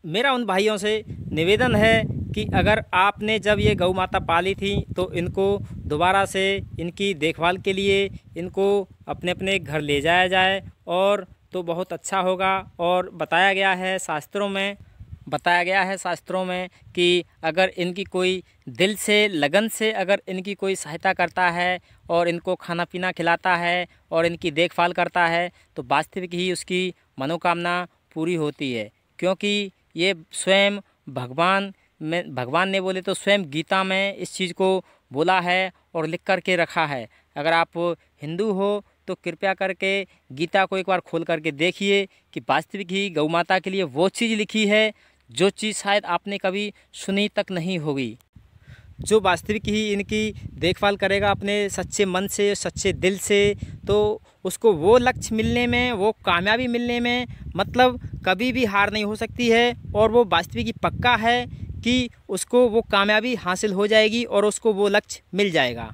मेरा उन भाइयों से निवेदन है कि अगर आपने जब ये गौ माता पाली थी तो इनको दोबारा से इनकी देखभाल के लिए इनको अपने अपने घर ले जाया जाए और तो बहुत अच्छा होगा। और बताया गया है शास्त्रों में कि अगर इनकी कोई दिल से लगन से अगर इनकी कोई सहायता करता है और इनको खाना पीना खिलाता है और इनकी देखभाल करता है तो वास्तविक ही उसकी मनोकामना पूरी होती है। क्योंकि ये स्वयं भगवान ने बोले तो स्वयं गीता में इस चीज़ को बोला है और लिख कर के रखा है। अगर आप हिंदू हो तो कृपया करके गीता को एक बार खोल करके देखिए कि वास्तविक ही गौ माता के लिए वो चीज़ लिखी है जो चीज़ शायद आपने कभी सुनी तक नहीं होगी। जो वास्तविक ही इनकी देखभाल करेगा अपने सच्चे मन से सच्चे दिल से तो उसको वो लक्ष्य मिलने में वो कामयाबी मिलने में मतलब कभी भी हार नहीं हो सकती है। और वो वास्तविक ही पक्का है कि उसको वो कामयाबी हासिल हो जाएगी और उसको वो लक्ष्य मिल जाएगा।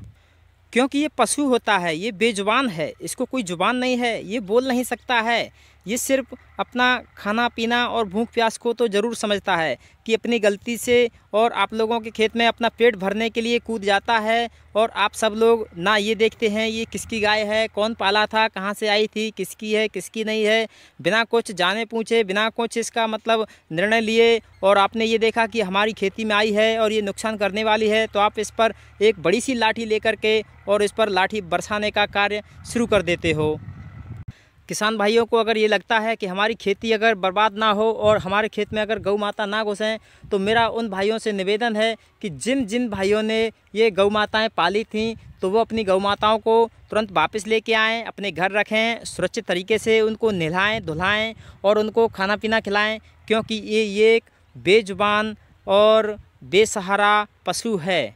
क्योंकि ये पशु होता है, ये बेजुबान है, इसको कोई जुबान नहीं है, ये बोल नहीं सकता है। ये सिर्फ अपना खाना पीना और भूख प्यास को तो ज़रूर समझता है कि अपनी गलती से और आप लोगों के खेत में अपना पेट भरने के लिए कूद जाता है। और आप सब लोग ना ये देखते हैं ये किसकी गाय है, कौन पाला था, कहाँ से आई थी, किसकी है किसकी नहीं है, बिना कुछ जाने पूछे बिना कुछ इसका मतलब निर्णय लिए और आपने ये देखा कि हमारी खेती में आई है और ये नुकसान करने वाली है तो आप इस पर एक बड़ी सी लाठी लेकर के और इस पर लाठी बरसाने का कार्य शुरू कर देते हो। किसान भाइयों को अगर ये लगता है कि हमारी खेती अगर बर्बाद ना हो और हमारे खेत में अगर गौ माता ना घुसें तो मेरा उन भाइयों से निवेदन है कि जिन जिन भाइयों ने ये गौ माताएँ पाली थीं तो वो अपनी गौ माताओं को तुरंत वापस लेके आएँ, अपने घर रखें, सुरक्षित तरीके से उनको नहलाएं धुलाएं और उनको खाना पीना खिलाएं। क्योंकि ये एक बेजुबान और बेसहारा पशु है,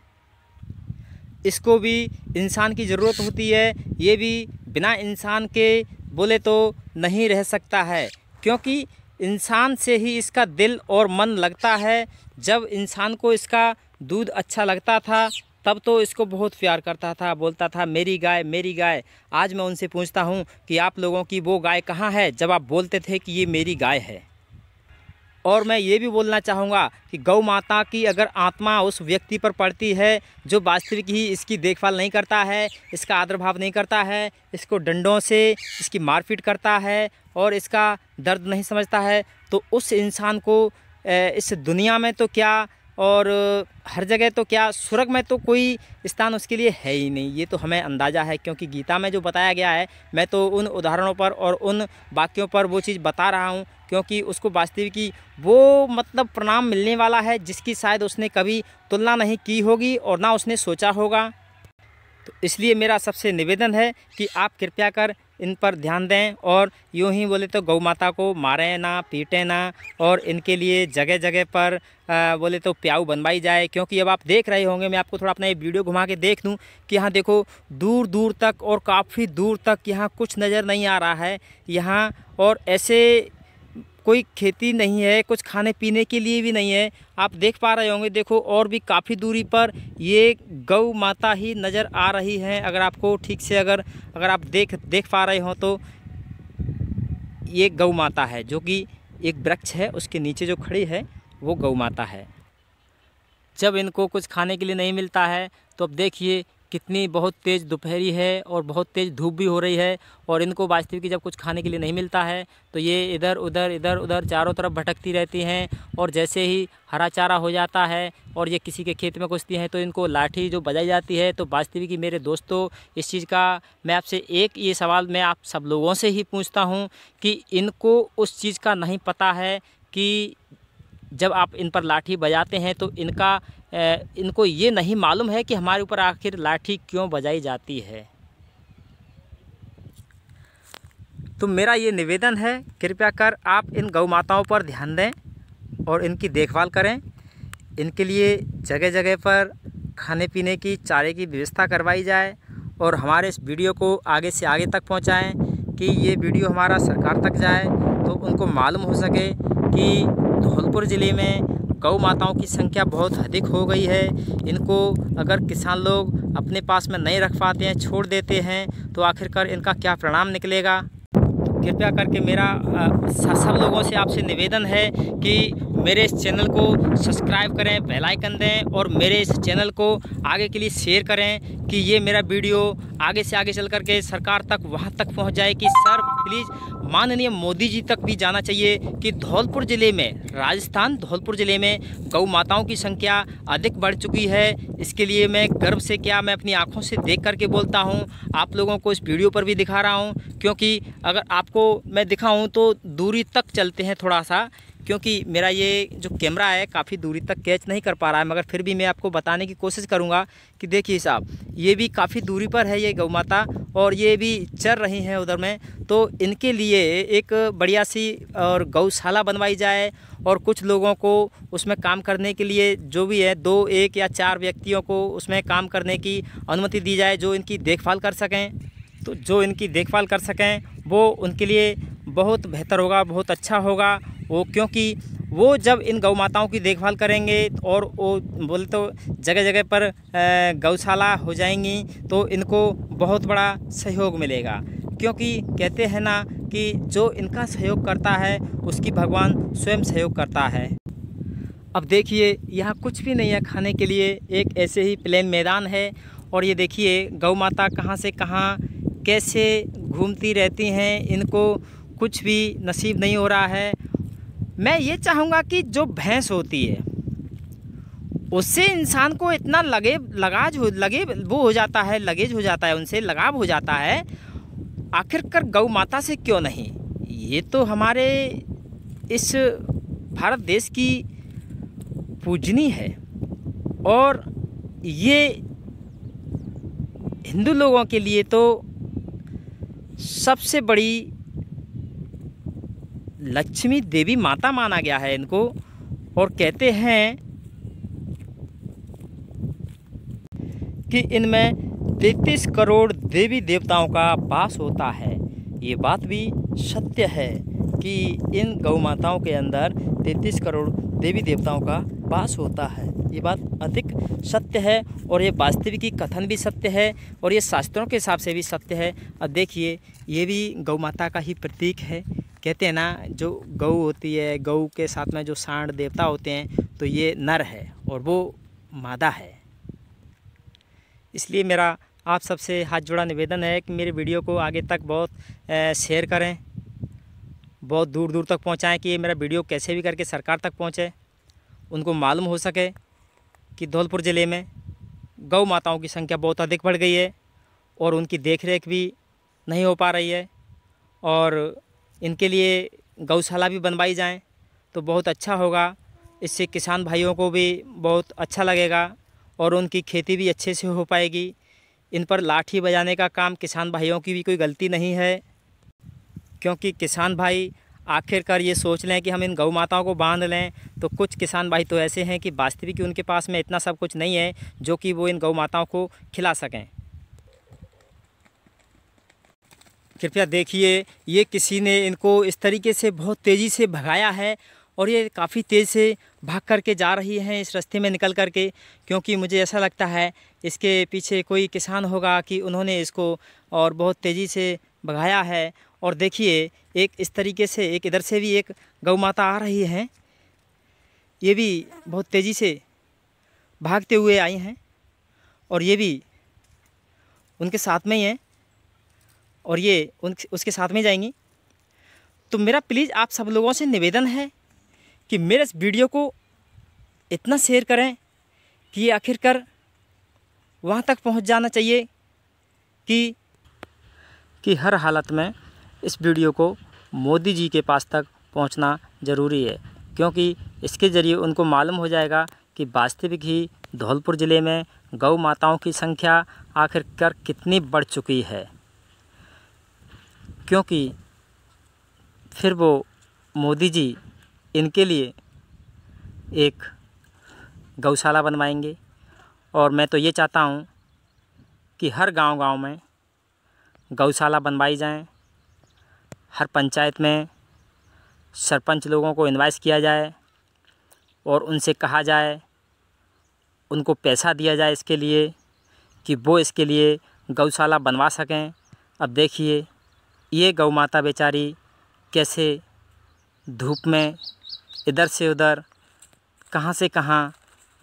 इसको भी इंसान की ज़रूरत होती है। ये भी बिना इंसान के बोले तो नहीं रह सकता है। क्योंकि इंसान से ही इसका दिल और मन लगता है। जब इंसान को इसका दूध अच्छा लगता था तब तो इसको बहुत प्यार करता था, बोलता था मेरी गाय मेरी गाय। आज मैं उनसे पूछता हूँ कि आप लोगों की वो गाय कहाँ है जब आप बोलते थे कि ये मेरी गाय है। और मैं ये भी बोलना चाहूँगा कि गौ माता की अगर आत्मा उस व्यक्ति पर पड़ती है जो वास्तविक ही इसकी देखभाल नहीं करता है, इसका आदर भाव नहीं करता है, इसको डंडों से इसकी मारपीट करता है और इसका दर्द नहीं समझता है, तो उस इंसान को इस दुनिया में तो क्या और हर जगह तो क्या स्वर्ग में तो कोई स्थान उसके लिए है ही नहीं। ये तो हमें अंदाज़ा है क्योंकि गीता में जो बताया गया है मैं तो उन उदाहरणों पर और उन वाक्यों पर वो चीज़ बता रहा हूँ क्योंकि उसको वास्तविक की वो मतलब प्रणाम मिलने वाला है जिसकी शायद उसने कभी तुलना नहीं की होगी और ना उसने सोचा होगा। तो इसलिए मेरा सबसे निवेदन है कि आप कृपया कर इन पर ध्यान दें और यूँ ही बोले तो गौ माता को मारें ना, पीटें ना और इनके लिए जगह जगह पर बोले तो प्याऊ बनवाई जाए। क्योंकि अब आप देख रहे होंगे, मैं आपको थोड़ा अपना ये वीडियो घुमा के देख दूं कि यहाँ देखो दूर दूर तक और काफ़ी दूर तक यहाँ कुछ नज़र नहीं आ रहा है यहाँ। और ऐसे कोई खेती नहीं है, कुछ खाने पीने के लिए भी नहीं है। आप देख पा रहे होंगे, देखो और भी काफ़ी दूरी पर ये गौ माता ही नज़र आ रही हैं। अगर आपको ठीक से अगर आप देख पा रहे हो तो ये गौ माता है जो कि एक वृक्ष है उसके नीचे जो खड़ी है वो गौ माता है। जब इनको कुछ खाने के लिए नहीं मिलता है तो अब देखिए कितनी बहुत तेज़ दोपहरी है और बहुत तेज़ धूप भी हो रही है और इनको वास्तविक जब कुछ खाने के लिए नहीं मिलता है तो ये इधर उधर चारों तरफ भटकती रहती हैं। और जैसे ही हरा चारा हो जाता है और ये किसी के खेत में घुसती हैं तो इनको लाठी जो बजाई जाती है। तो वास्तविक ही मेरे दोस्तों इस चीज़ का मैं आपसे एक ये सवाल मैं आप सब लोगों से ही पूछता हूँ कि इनको उस चीज़ का नहीं पता है कि जब आप इन पर लाठी बजाते हैं तो इनको ये नहीं मालूम है कि हमारे ऊपर आखिर लाठी क्यों बजाई जाती है। तो मेरा ये निवेदन है कृपया कर आप इन गौ माताओं पर ध्यान दें और इनकी देखभाल करें। इनके लिए जगह जगह पर खाने पीने की चारे की व्यवस्था करवाई जाए और हमारे इस वीडियो को आगे से आगे तक पहुंचाएं कि ये वीडियो हमारा सरकार तक जाए तो उनको मालूम हो सके कि धौलपुर ज़िले में गौ माताओं की संख्या बहुत अधिक हो गई है। इनको अगर किसान लोग अपने पास में नहीं रख पाते हैं, छोड़ देते हैं तो आखिरकार इनका क्या परिणाम निकलेगा। कृपया करके मेरा सब लोगों से आपसे निवेदन है कि मेरे इस चैनल को सब्सक्राइब करें, बेल आइकन दें और मेरे इस चैनल को आगे के लिए शेयर करें कि ये मेरा वीडियो आगे से आगे चल कर के सरकार तक वहाँ तक पहुँच जाए कि सर प्लीज़ माननीय मोदी जी तक भी जाना चाहिए कि धौलपुर ज़िले में, राजस्थान धौलपुर ज़िले में गौ माताओं की संख्या अधिक बढ़ चुकी है। इसके लिए मैं गर्व से क्या मैं अपनी आँखों से देख करके बोलता हूँ, आप लोगों को इस वीडियो पर भी दिखा रहा हूँ। क्योंकि अगर आपको मैं दिखाऊँ तो दूरी तक चलते हैं थोड़ा सा, क्योंकि मेरा ये जो कैमरा है काफ़ी दूरी तक कैच नहीं कर पा रहा है, मगर फिर भी मैं आपको बताने की कोशिश करूँगा कि देखिए साहब, ये भी काफ़ी दूरी पर है ये गौ माता और ये भी चर रही हैं उधर में। तो इनके लिए एक बढ़िया सी और गौशाला बनवाई जाए और कुछ लोगों को उसमें काम करने के लिए जो भी है 2, 1 या 4 व्यक्तियों को उसमें काम करने की अनुमति दी जाए जो इनकी देखभाल कर सकें। तो जो इनकी देखभाल कर सकें वो उनके लिए बहुत बेहतर होगा, बहुत अच्छा होगा वो, क्योंकि वो जब इन गौ माताओं की देखभाल करेंगे और वो बोले तो जगह जगह पर गौशाला हो जाएंगी तो इनको बहुत बड़ा सहयोग मिलेगा। क्योंकि कहते हैं ना कि जो इनका सहयोग करता है उसकी भगवान स्वयं सहयोग करता है। अब देखिए यहाँ कुछ भी नहीं है खाने के लिए, एक ऐसे ही प्लेन मैदान है और ये देखिए गौ माता कहाँ से कहाँ कैसे घूमती रहती हैं, इनको कुछ भी नसीब नहीं हो रहा है। मैं ये चाहूँगा कि जो भैंस होती है उससे इंसान को इतना लगेज हो जाता है, उनसे लगाव हो जाता है, आखिरकार गौ माता से क्यों नहीं। ये तो हमारे इस भारत देश की पूजनी है और ये हिंदू लोगों के लिए तो सबसे बड़ी लक्ष्मी देवी माता माना गया है इनको। और कहते हैं कि इनमें 33 करोड़ देवी देवताओं का वास होता है। ये बात भी सत्य है कि इन गौ माताओं के अंदर 33 करोड़ देवी देवताओं का वास होता है। ये बात अधिक सत्य है और ये वास्तविक कथन भी सत्य है और ये शास्त्रों के हिसाब से भी सत्य है। अब देखिए ये भी गौ माता का ही प्रतीक है। कहते हैं ना जो गौ होती है, गौ के साथ में जो सांड देवता होते हैं तो ये नर है और वो मादा है। इसलिए मेरा आप सबसे हाथ जोड़ा निवेदन है कि मेरे वीडियो को आगे तक बहुत शेयर करें, बहुत दूर दूर तक पहुंचाएं कि ये मेरा वीडियो कैसे भी करके सरकार तक पहुंचे, उनको मालूम हो सके कि धौलपुर ज़िले में गौ माताओं की संख्या बहुत अधिक बढ़ गई है और उनकी देखरेख भी नहीं हो पा रही है और इनके लिए गौशाला भी बनवाई जाए तो बहुत अच्छा होगा। इससे किसान भाइयों को भी बहुत अच्छा लगेगा और उनकी खेती भी अच्छे से हो पाएगी। इन पर लाठी बजाने का काम किसान भाइयों की भी कोई गलती नहीं है, क्योंकि किसान भाई आखिरकार ये सोच लें कि हम इन गौ माताओं को बांध लें, तो कुछ किसान भाई तो ऐसे हैं कि वास्तविक उनके पास में इतना सब कुछ नहीं है जो कि वो इन गौ माताओं को खिला सकें। कृपया देखिए ये किसी ने इनको इस तरीके से बहुत तेज़ी से भगाया है और ये काफ़ी तेज़ से भाग करके जा रही हैं इस रास्ते में निकल करके, क्योंकि मुझे ऐसा लगता है इसके पीछे कोई किसान होगा कि उन्होंने इसको और बहुत तेज़ी से भगाया है। और देखिए एक इस तरीके से एक इधर से भी एक गौ माता आ रही हैं, ये भी बहुत तेज़ी से भागते हुए आई हैं और ये भी उनके साथ में ही हैं और ये उसके साथ में जाएंगी। तो मेरा प्लीज़ आप सब लोगों से निवेदन है कि मेरे इस वीडियो को इतना शेयर करें कि ये आखिरकार वहाँ तक पहुँच जाना चाहिए कि हर हालत में इस वीडियो को मोदी जी के पास तक पहुँचना ज़रूरी है, क्योंकि इसके ज़रिए उनको मालूम हो जाएगा कि वास्तविक ही धौलपुर ज़िले में गौ माताओं की संख्या आखिरकार कितनी बढ़ चुकी है। क्योंकि फिर वो मोदी जी इनके लिए एक गौशाला बनवाएंगे और मैं तो ये चाहता हूँ कि हर गांव-गांव में गौशाला बनवाई जाएं, हर पंचायत में सरपंच लोगों को इनवाइस किया जाए और उनसे कहा जाए, उनको पैसा दिया जाए इसके लिए कि वो इसके लिए गौशाला बनवा सकें। अब देखिए ये गौ माता बेचारी कैसे धूप में इधर से उधर कहाँ से कहाँ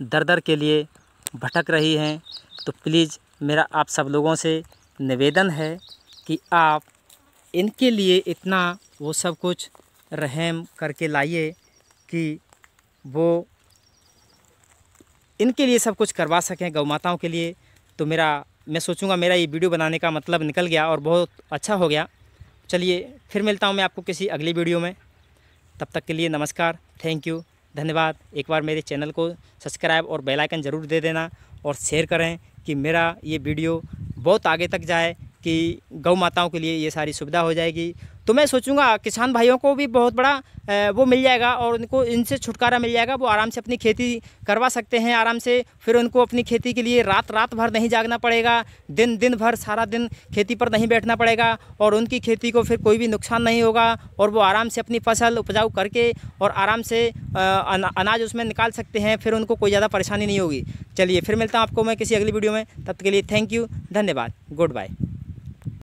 दर के लिए भटक रही हैं। तो प्लीज़ मेरा आप सब लोगों से निवेदन है कि आप इनके लिए इतना वो सब कुछ रहम करके लाइए कि वो इनके लिए सब कुछ करवा सकें, गौ माताओं के लिए। तो मैं सोचूंगा मेरा ये वीडियो बनाने का मतलब निकल गया और बहुत अच्छा हो गया। चलिए फिर मिलता हूँ मैं आपको किसी अगली वीडियो में। तब तक के लिए नमस्कार, थैंक यू, धन्यवाद। एक बार मेरे चैनल को सब्सक्राइब और बेल आइकन ज़रूर दे देना और शेयर करें कि मेरा ये वीडियो बहुत आगे तक जाए, कि गौ माताओं के लिए ये सारी सुविधा हो जाएगी। तो मैं सोचूंगा किसान भाइयों को भी बहुत बड़ा वो मिल जाएगा और उनको इनसे छुटकारा मिल जाएगा। वो आराम से अपनी खेती करवा सकते हैं आराम से। फिर उनको अपनी खेती के लिए रात भर नहीं जागना पड़ेगा, दिन भर सारा दिन खेती पर नहीं बैठना पड़ेगा और उनकी खेती को फिर कोई भी नुकसान नहीं होगा और वो आराम से अपनी फसल उपजाऊ करके और आराम से अनाज उसमें निकाल सकते हैं। फिर उनको कोई ज़्यादा परेशानी नहीं होगी। चलिए फिर मिलता हूँ आपको मैं किसी अगली वीडियो में। तब तक के लिए थैंक यू, धन्यवाद, गुड बाय।